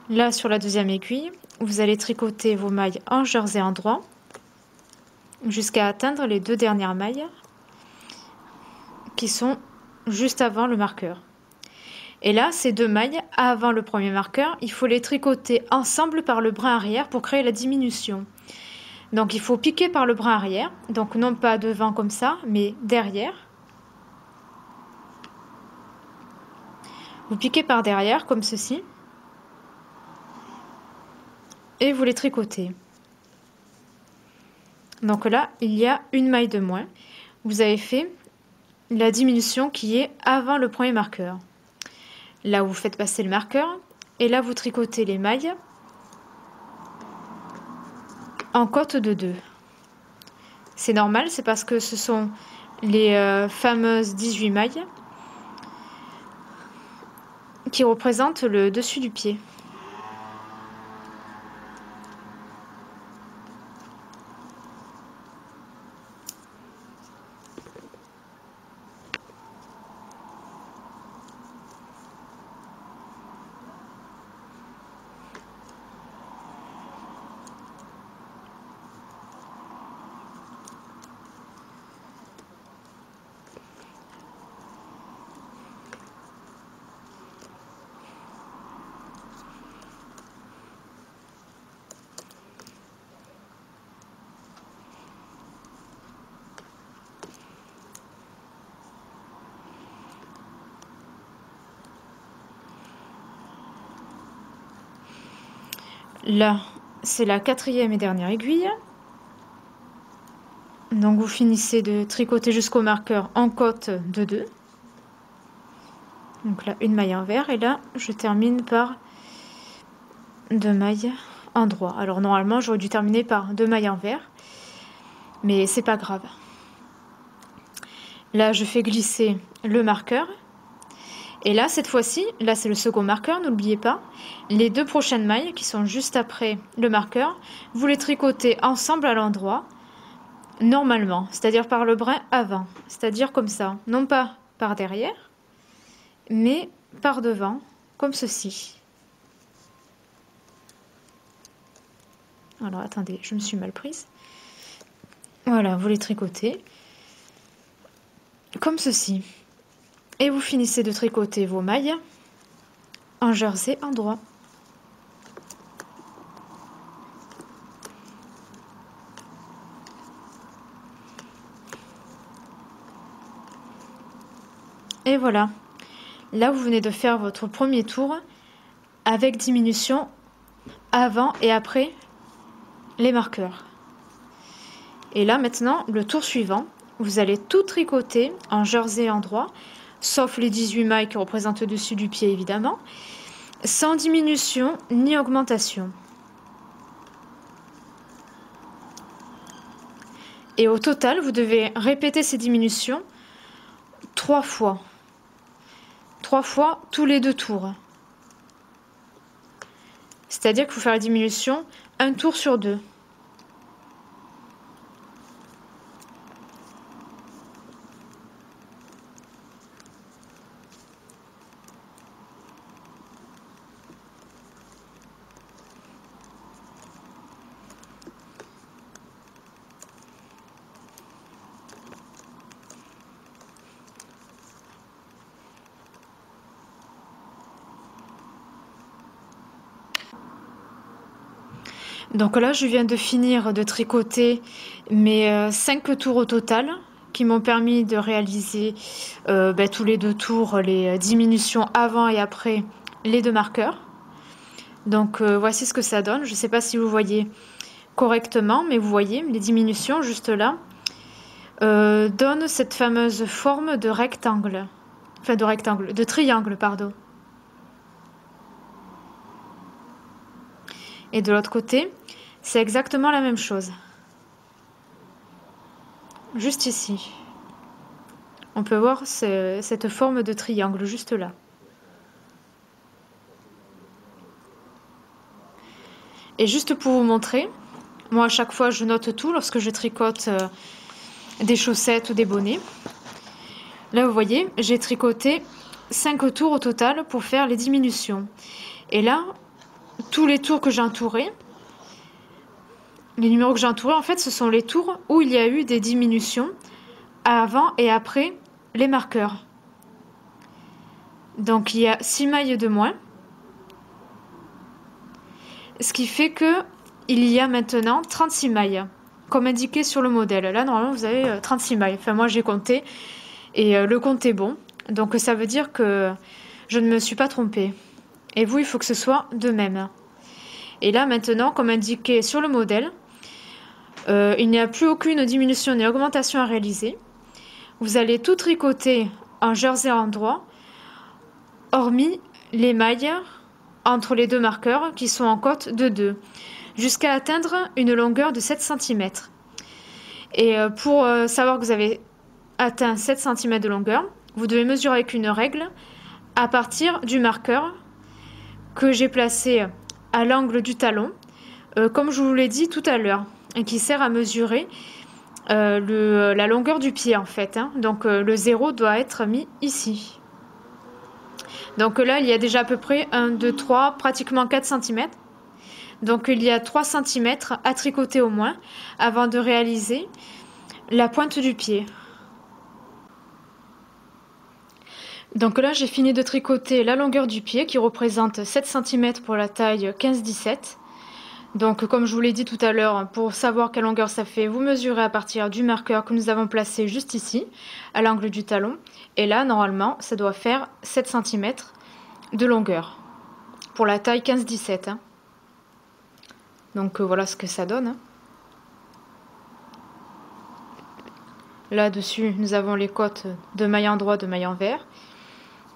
Là, sur la deuxième aiguille, vous allez tricoter vos mailles en jersey endroit jusqu'à atteindre les 2 dernières mailles qui sont juste avant le marqueur. Et là, ces 2 mailles avant le premier marqueur, il faut les tricoter ensemble par le brin arrière pour créer la diminution. Donc il faut piquer par le brin arrière, donc non pas devant comme ça, mais derrière. Vous piquez par derrière comme ceci et vous les tricotez. Donc là, il y a une maille de moins. Vous avez fait la diminution qui est avant le premier marqueur. Là où vous faites passer le marqueur, et là vous tricotez les mailles en côte de 2. C'est normal, c'est parce que ce sont les fameuses 18 mailles qui représentent le dessus du pied. Là, c'est la 4e et dernière aiguille. Donc vous finissez de tricoter jusqu'au marqueur en côte de 2. Donc là, une maille envers. Et là, je termine par 2 mailles en droit. Alors normalement, j'aurais dû terminer par 2 mailles envers. Mais c'est pas grave. Là, je fais glisser le marqueur. Et là, cette fois-ci, là c'est le second marqueur, n'oubliez pas, les 2 prochaines mailles qui sont juste après le marqueur, vous les tricotez ensemble à l'endroit, normalement, c'est-à-dire par le brin avant, c'est-à-dire comme ça, non pas par derrière, mais par devant, comme ceci. Alors attendez, je me suis mal prise. Voilà, vous les tricotez, comme ceci. Et vous finissez de tricoter vos mailles en jersey endroit. Et voilà. Là, vous venez de faire votre premier tour avec diminution avant et après les marqueurs. Et là, maintenant, le tour suivant, vous allez tout tricoter en jersey endroit, sauf les 18 mailles qui représentent le dessus du pied évidemment, sans diminution ni augmentation. Et au total, vous devez répéter ces diminutions 3 fois. 3 fois tous les 2 tours. C'est-à-dire qu'il faut faire la diminution un tour sur 2. Donc là, je viens de finir de tricoter mes 5 tours au total qui m'ont permis de réaliser tous les 2 tours, les diminutions avant et après les 2 marqueurs. Donc voici ce que ça donne. Je ne sais pas si vous voyez correctement, mais vous voyez les diminutions juste là donnent cette fameuse forme de rectangle. Enfin de triangle, pardon. Et de l'autre côté, c'est exactement la même chose. Juste ici. On peut voir cette forme de triangle juste là. Et juste pour vous montrer, moi à chaque fois je note tout lorsque je tricote des chaussettes ou des bonnets. Là vous voyez, j'ai tricoté 5 tours au total pour faire les diminutions. Et là, tous les tours que j'ai entourés, les numéros que j'ai entourés, en fait ce sont les tours où il y a eu des diminutions avant et après les marqueurs. Donc il y a 6 mailles de moins. Ce qui fait que il y a maintenant 36 mailles, comme indiqué sur le modèle. Là, normalement, vous avez 36 mailles. Enfin, moi, j'ai compté et le compte est bon. Donc, ça veut dire que je ne me suis pas trompée. Et vous, il faut que ce soit de même. Et là, maintenant, comme indiqué sur le modèle, il n'y a plus aucune diminution ni augmentation à réaliser. Vous allez tout tricoter en jersey endroit, hormis les mailles entre les 2 marqueurs qui sont en cote de 2, jusqu'à atteindre une longueur de 7 cm. Et pour savoir que vous avez atteint 7 cm de longueur, vous devez mesurer avec une règle à partir du marqueur que j'ai placé à l'angle du talon, comme je vous l'ai dit tout à l'heure, et qui sert à mesurer la longueur du pied en fait. Donc le 0 doit être mis ici. Donc là, il y a déjà à peu près 1, 2, 3, pratiquement 4 cm. Donc il y a 3 cm à tricoter au moins avant de réaliser la pointe du pied. Donc là, j'ai fini de tricoter la longueur du pied qui représente 7 cm pour la taille 15-17. Donc comme je vous l'ai dit tout à l'heure, pour savoir quelle longueur ça fait, vous mesurez à partir du marqueur que nous avons placé juste ici, à l'angle du talon. Et là, normalement, ça doit faire 7 cm de longueur pour la taille 15-17. Donc voilà ce que ça donne. Là-dessus, nous avons les côtes de maille endroit, de maille envers.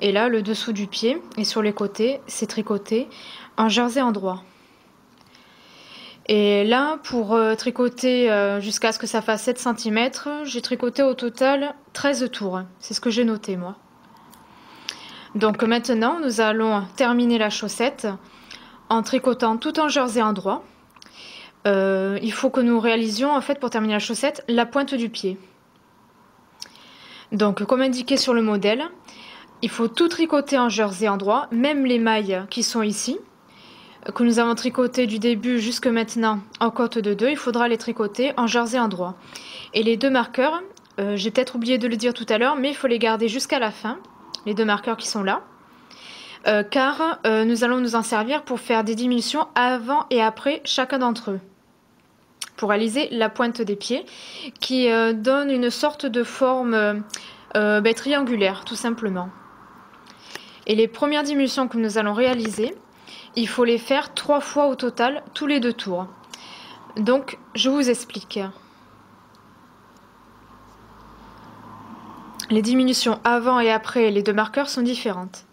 Et là, le dessous du pied et sur les côtés, c'est tricoté en jersey endroit. Et là, pour tricoter jusqu'à ce que ça fasse 7 cm, j'ai tricoté au total 13 tours. C'est ce que j'ai noté, moi. Donc maintenant, nous allons terminer la chaussette en tricotant tout en jersey endroit. Il faut que nous réalisions, en fait, pour terminer la chaussette, la pointe du pied. Donc, comme indiqué sur le modèle, il faut tout tricoter en jersey endroit, même les mailles qui sont ici, que nous avons tricoté du début jusque maintenant en côte de 2, il faudra les tricoter en jersey endroit. Et les 2 marqueurs, j'ai peut-être oublié de le dire tout à l'heure, mais il faut les garder jusqu'à la fin, les 2 marqueurs qui sont là, car nous allons nous en servir pour faire des diminutions avant et après chacun d'entre eux, pour réaliser la pointe des pieds, qui donne une sorte de forme triangulaire, tout simplement. Et les premières diminutions que nous allons réaliser, il faut les faire 3 fois au total, tous les 2 tours. Donc, je vous explique. Les diminutions avant et après les 2 marqueurs sont différentes.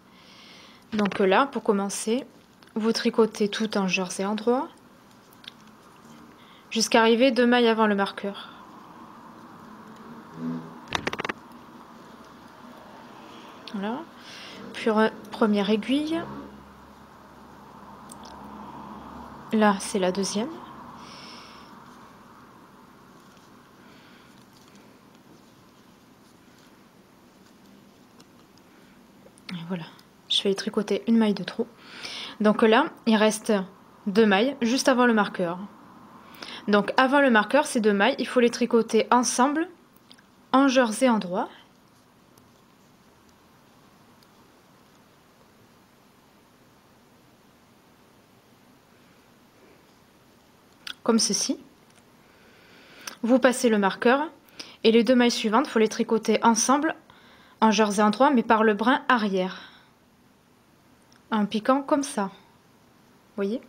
Donc là, pour commencer, vous tricotez tout en jersey endroit, jusqu'à arriver 2 mailles avant le marqueur. Voilà. Puis première aiguille. Là, c'est la deuxième. Et voilà, je vais tricoter une maille de trop. Donc là, il reste 2 mailles juste avant le marqueur. Donc avant le marqueur, ces 2 mailles, il faut les tricoter ensemble en jersey endroit. comme ceci. Vous passez le marqueur et les 2 mailles suivantes, il faut les tricoter ensemble en jersey endroit mais par le brin arrière. En piquant comme ça. Vous voyez?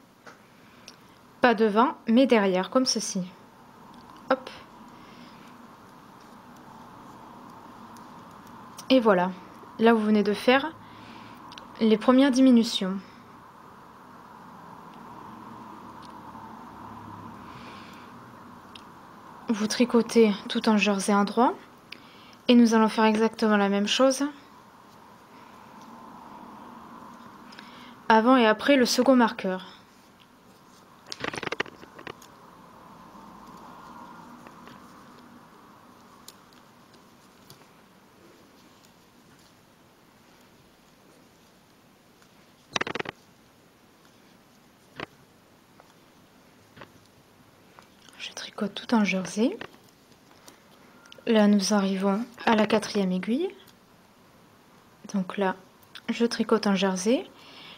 Pas devant mais derrière, comme ceci. Hop. Et voilà. Là, vous venez de faire les premières diminutions. Vous tricotez tout en jersey endroit et nous allons faire exactement la même chose avant et après le second marqueur. Je tricote tout en jersey. Là, nous arrivons à la 4e aiguille. Donc là, je tricote en jersey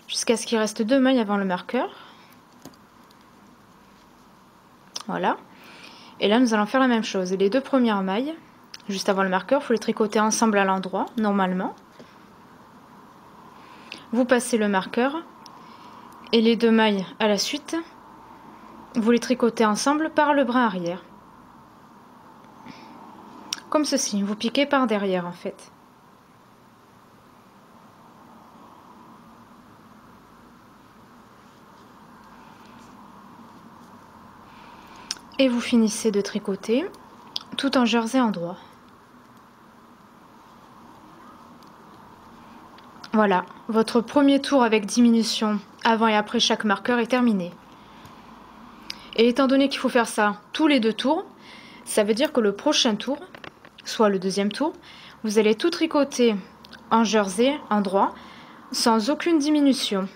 jusqu'à ce qu'il reste 2 mailles avant le marqueur. Voilà. Et là, nous allons faire la même chose. Les 2 premières mailles, juste avant le marqueur, il faut les tricoter ensemble à l'endroit, normalement. Vous passez le marqueur et les 2 mailles à la suite, vous les tricotez ensemble par le brin arrière. Comme ceci, vous piquez par derrière en fait. Et vous finissez de tricoter tout en jersey endroit. Voilà, votre premier tour avec diminution avant et après chaque marqueur est terminé. Et étant donné qu'il faut faire ça tous les 2 tours, ça veut dire que le prochain tour, soit le 2e tour, vous allez tout tricoter en jersey endroit sans aucune diminution.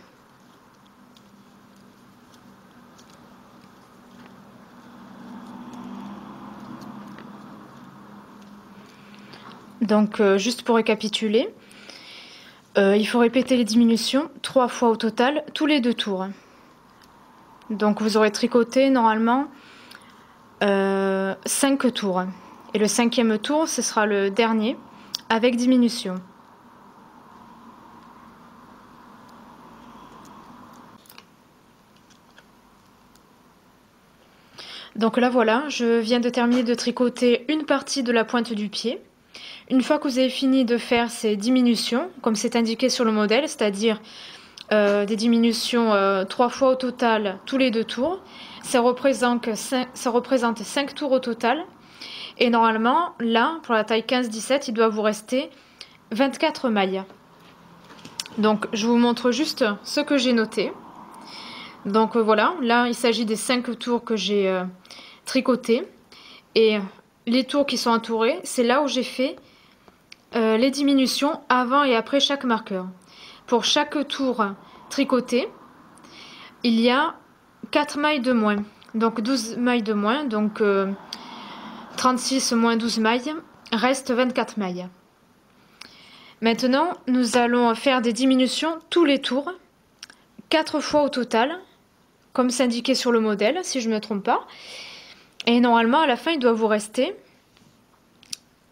Donc juste pour récapituler, il faut répéter les diminutions 3 fois au total tous les 2 tours. Donc vous aurez tricoté normalement 5 tours. Et le 5e tour, ce sera le dernier avec diminution. Donc là voilà, je viens de terminer de tricoter une partie de la pointe du pied. Une fois que vous avez fini de faire ces diminutions, comme c'est indiqué sur le modèle, c'est-à-dire des diminutions 3 fois au total tous les 2 tours, ça représente 5 tours au total. Et normalement, là, pour la taille 15-17, il doit vous rester 24 mailles. Donc, je vous montre juste ce que j'ai noté. Donc, voilà, là, il s'agit des 5 tours que j'ai tricotés. Et les tours qui sont entourés, c'est là où j'ai fait les diminutions avant et après chaque marqueur. Pour chaque tour tricoté, il y a 4 mailles de moins. Donc, 12 mailles de moins. Donc, 36 moins 12 mailles, reste 24 mailles. Maintenant, nous allons faire des diminutions tous les tours, 4 fois au total, comme c'est indiqué sur le modèle, si je ne me trompe pas. Et normalement, à la fin, il doit vous rester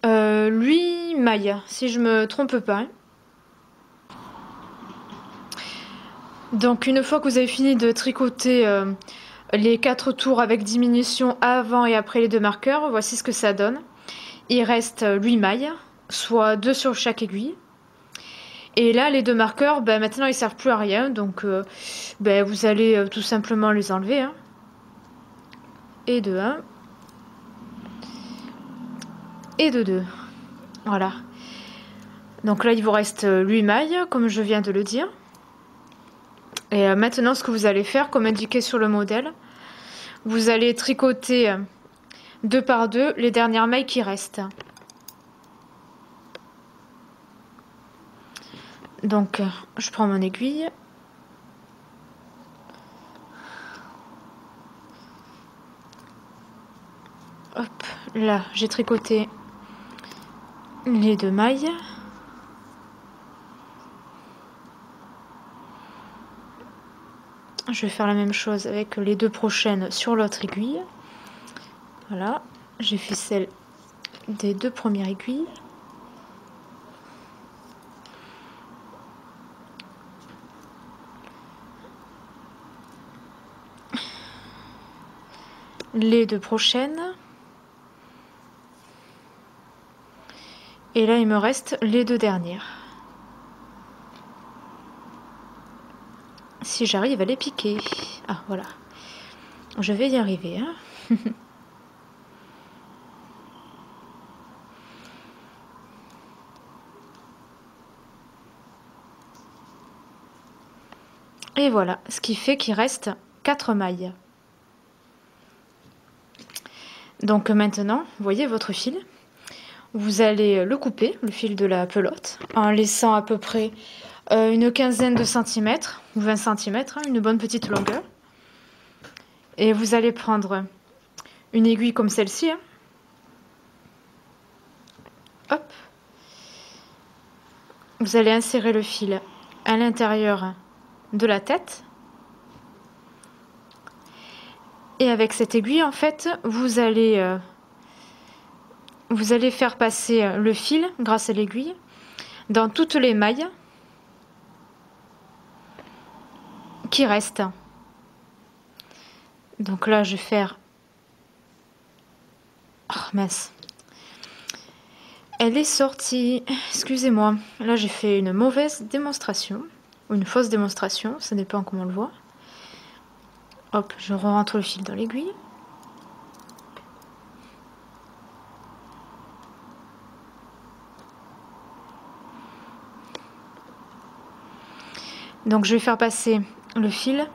8 mailles, si je ne me trompe pas. Donc, une fois que vous avez fini de tricoter les 4 tours avec diminution avant et après les 2 marqueurs, voici ce que ça donne. Il reste 8 mailles, soit 2 sur chaque aiguille. Et là, les 2 marqueurs, maintenant, ils ne servent plus à rien. Donc, vous allez tout simplement les enlever. Hein. Et de 1. Et de 2. Voilà. Donc là, il vous reste 8 mailles, comme je viens de le dire. Et maintenant, ce que vous allez faire, comme indiqué sur le modèle, vous allez tricoter 2 par 2 les dernières mailles qui restent. Donc, je prends mon aiguille. Hop, là, j'ai tricoté les 2 mailles. je vais faire la même chose avec les deux prochaines sur l'autre aiguille. Voilà, j'ai fait celle des deux premières aiguilles. Les deux prochaines. Et là, il me reste les deux dernières. Si j'arrive à les piquer. Ah, voilà. Je vais y arriver, hein. Et voilà, ce qui fait qu'il reste 4 mailles. Donc maintenant, vous voyez votre fil. Vous allez le couper, le fil de la pelote, en laissant à peu près une quinzaine de centimètres, ou 20 centimètres, hein, une bonne petite longueur. Et vous allez prendre une aiguille comme celle-ci. Hein. Hop. Vous allez insérer le fil à l'intérieur de la tête. Et avec cette aiguille, en fait, vous allez faire passer le fil, grâce à l'aiguille, dans toutes les mailles qui restent. Donc là, je vais faire... Oh mince. Elle est sortie. Excusez-moi. Là, j'ai fait une mauvaise démonstration. Ou une fausse démonstration. Ça dépend comment on le voit. Hop, je rentre le fil dans l'aiguille. Donc je vais faire passer le fil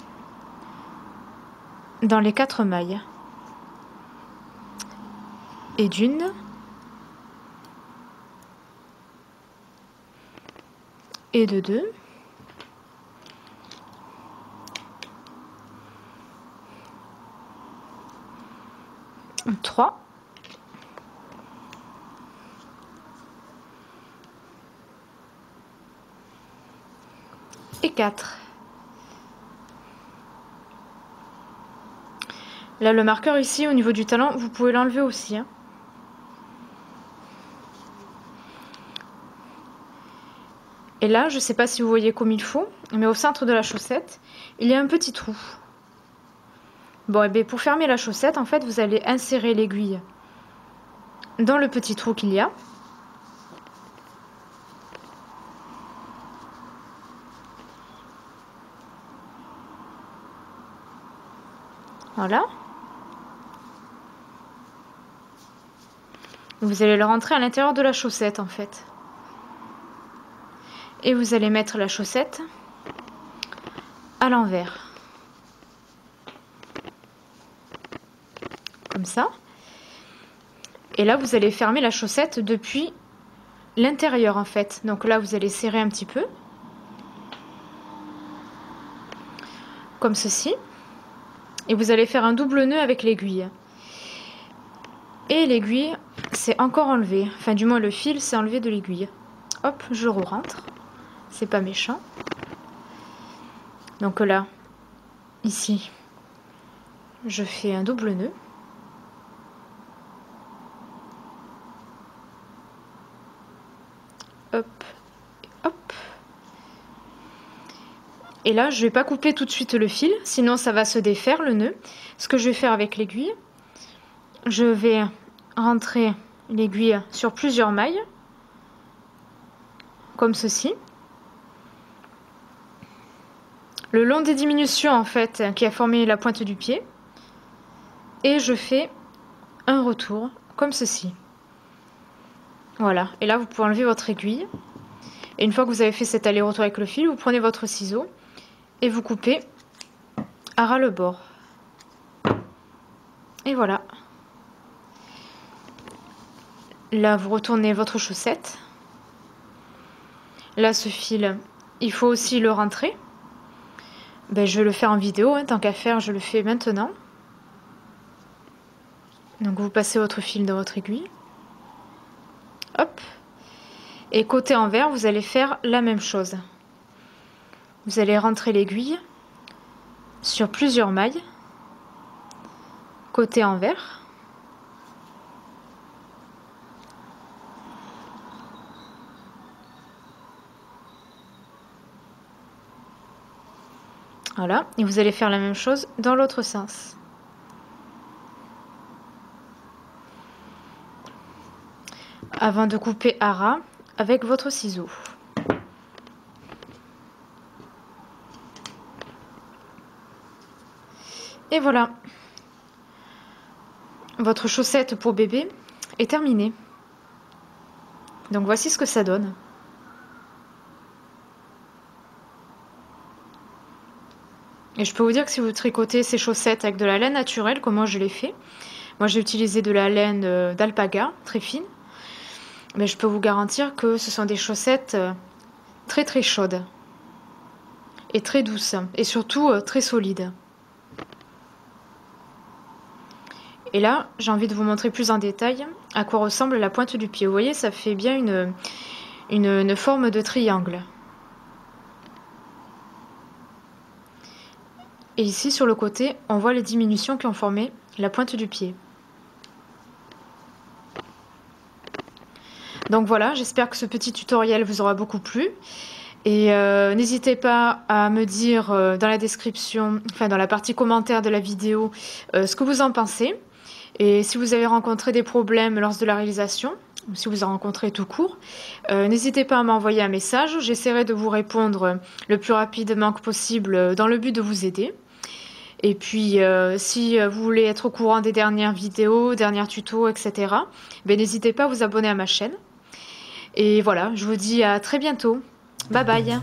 dans les 4 mailles. Et d'une. Et de 2. 3. Et 4. Là, le marqueur ici, au niveau du talon, vous pouvez l'enlever aussi. Hein. Et là, je ne sais pas si vous voyez comme il faut, mais au centre de la chaussette, il y a un petit trou. Bon, et bien pour fermer la chaussette, en fait, vous allez insérer l'aiguille dans le petit trou qu'il y a. Voilà. Vous allez le rentrer à l'intérieur de la chaussette, en fait. Et vous allez mettre la chaussette à l'envers. Comme ça. Et là, vous allez fermer la chaussette depuis l'intérieur, en fait. Donc là, vous allez serrer un petit peu. Comme ceci. Et vous allez faire un double nœud avec l'aiguille. Et l'aiguille, c'est encore enlevé. Enfin, du moins, le fil, c'est enlevé de l'aiguille. Hop, je re-rentre. C'est pas méchant. Donc là, ici, je fais un double nœud. Hop, hop. Et là, je vais pas couper tout de suite le fil, sinon ça va se défaire le nœud. Ce que je vais faire avec l'aiguille, je vais rentrer l'aiguille sur plusieurs mailles, comme ceci. Le long des diminutions, en fait, qui a formé la pointe du pied. Et je fais un retour, comme ceci. Voilà, et là vous pouvez enlever votre aiguille. Et une fois que vous avez fait cet aller-retour avec le fil, vous prenez votre ciseau et vous coupez à ras le bord. Et voilà. Là, vous retournez votre chaussette. Là, ce fil, il faut aussi le rentrer. Ben, je vais le faire en vidéo, hein, tant qu'à faire, je le fais maintenant. Donc vous passez votre fil dans votre aiguille. Hop. Et côté envers, vous allez faire la même chose. Vous allez rentrer l'aiguille sur plusieurs mailles, côté envers. Voilà, et vous allez faire la même chose dans l'autre sens. Avant de couper à ras avec votre ciseau. Et voilà, votre chaussette pour bébé est terminée. Donc voici ce que ça donne. Et je peux vous dire que si vous tricotez ces chaussettes avec de la laine naturelle, comme moi je l'ai fait, moi j'ai utilisé de la laine d'alpaga, très fine, mais je peux vous garantir que ce sont des chaussettes très très chaudes et très douces et surtout très solides. Et là, j'ai envie de vous montrer plus en détail à quoi ressemble la pointe du pied. Vous voyez, ça fait bien une forme de triangle. Et ici, sur le côté, on voit les diminutions qui ont formé la pointe du pied. Donc voilà, j'espère que ce petit tutoriel vous aura beaucoup plu. Et n'hésitez pas à me dire dans la description, enfin dans la partie commentaire de la vidéo, ce que vous en pensez. Et si vous avez rencontré des problèmes lors de la réalisation, ou si vous en rencontrez tout court, n'hésitez pas à m'envoyer un message. J'essaierai de vous répondre le plus rapidement que possible dans le but de vous aider. Et puis, si vous voulez être au courant des dernières vidéos, derniers tutos, etc., ben, n'hésitez pas à vous abonner à ma chaîne. Et voilà, je vous dis à très bientôt. Bye bye.